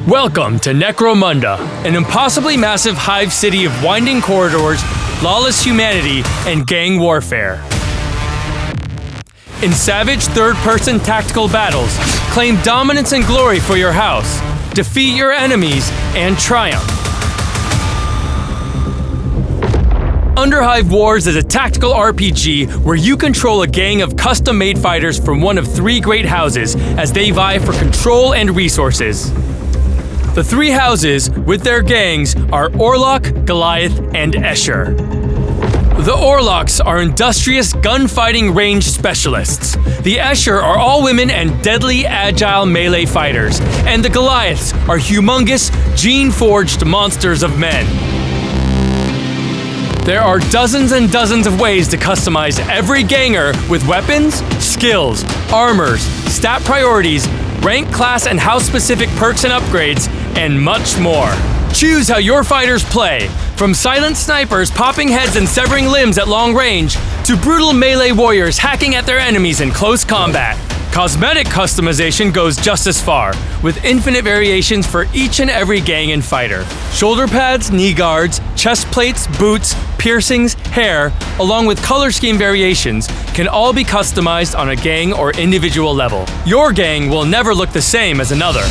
Welcome to Necromunda, an impossibly massive hive city of winding corridors, lawless humanity, and gang warfare. In savage third-person tactical battles, claim dominance and glory for your house, defeat your enemies, and triumph. Underhive Wars is a tactical RPG where you control a gang of custom-made fighters from one of three great houses as they vie for control and resources. The three houses, with their gangs, are Orlok, Goliath, and Escher. The Orloks are industrious gunfighting range specialists. The Escher are all women and deadly agile melee fighters. And the Goliaths are humongous, gene-forged monsters of men. There are dozens and dozens of ways to customize every ganger with weapons, skills, armors, stat priorities, rank, class, and house-specific perks and upgrades, and much more. Choose how your fighters play, from silent snipers popping heads and severing limbs at long range, to brutal melee warriors hacking at their enemies in close combat. Cosmetic customization goes just as far, with infinite variations for each and every gang and fighter. Shoulder pads, knee guards, chest plates, boots, piercings, hair, along with color scheme variations, can all be customized on a gang or individual level. Your gang will never look the same as another.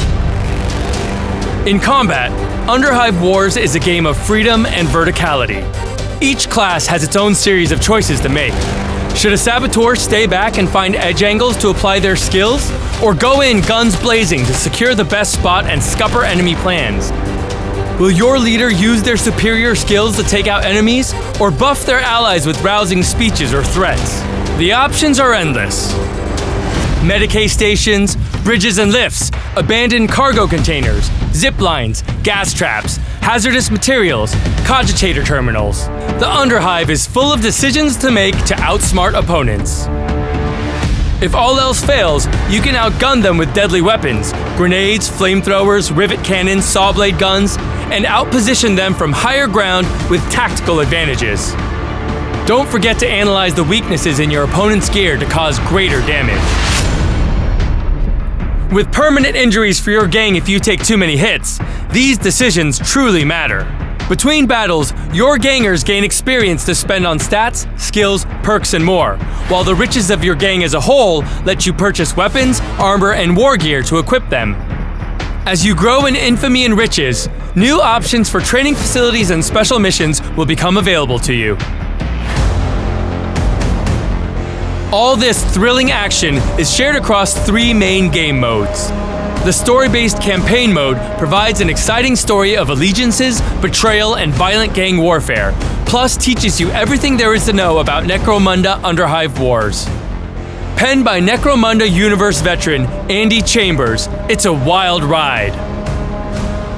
In combat, Underhive Wars is a game of freedom and verticality. Each class has its own series of choices to make. Should a saboteur stay back and find edge angles to apply their skills? Or go in guns blazing to secure the best spot and scupper enemy plans? Will your leader use their superior skills to take out enemies? Or buff their allies with rousing speeches or threats? The options are endless. Medicae stations, bridges and lifts, abandoned cargo containers, zip lines, gas traps, hazardous materials, cogitator terminals. The Underhive is full of decisions to make to outsmart opponents. If all else fails, you can outgun them with deadly weapons, grenades, flamethrowers, rivet cannons, saw blade guns, and outposition them from higher ground with tactical advantages. Don't forget to analyze the weaknesses in your opponent's gear to cause greater damage. With permanent injuries for your gang if you take too many hits, these decisions truly matter. Between battles, your gangers gain experience to spend on stats, skills, perks, and more, while the riches of your gang as a whole let you purchase weapons, armor, and war gear to equip them. As you grow in infamy and riches, new options for training facilities and special missions will become available to you. All this thrilling action is shared across three main game modes. The story-based campaign mode provides an exciting story of allegiances, betrayal, and violent gang warfare, plus teaches you everything there is to know about Necromunda Underhive Wars. Penned by Necromunda universe veteran Andy Chambers, it's a wild ride.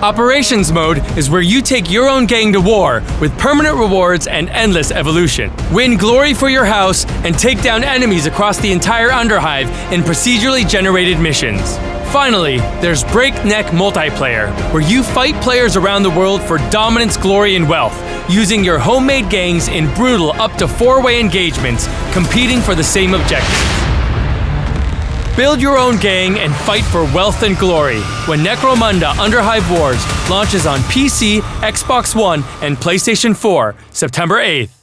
Operations mode is where you take your own gang to war with permanent rewards and endless evolution. Win glory for your house and take down enemies across the entire Underhive in procedurally generated missions. Finally, there's breakneck multiplayer, where you fight players around the world for dominance, glory, and wealth, using your homemade gangs in brutal up to 4-way engagements, competing for the same objective. Build your own gang and fight for wealth and glory when Necromunda Underhive Wars launches on PC, Xbox One, and PlayStation 4, September 8th.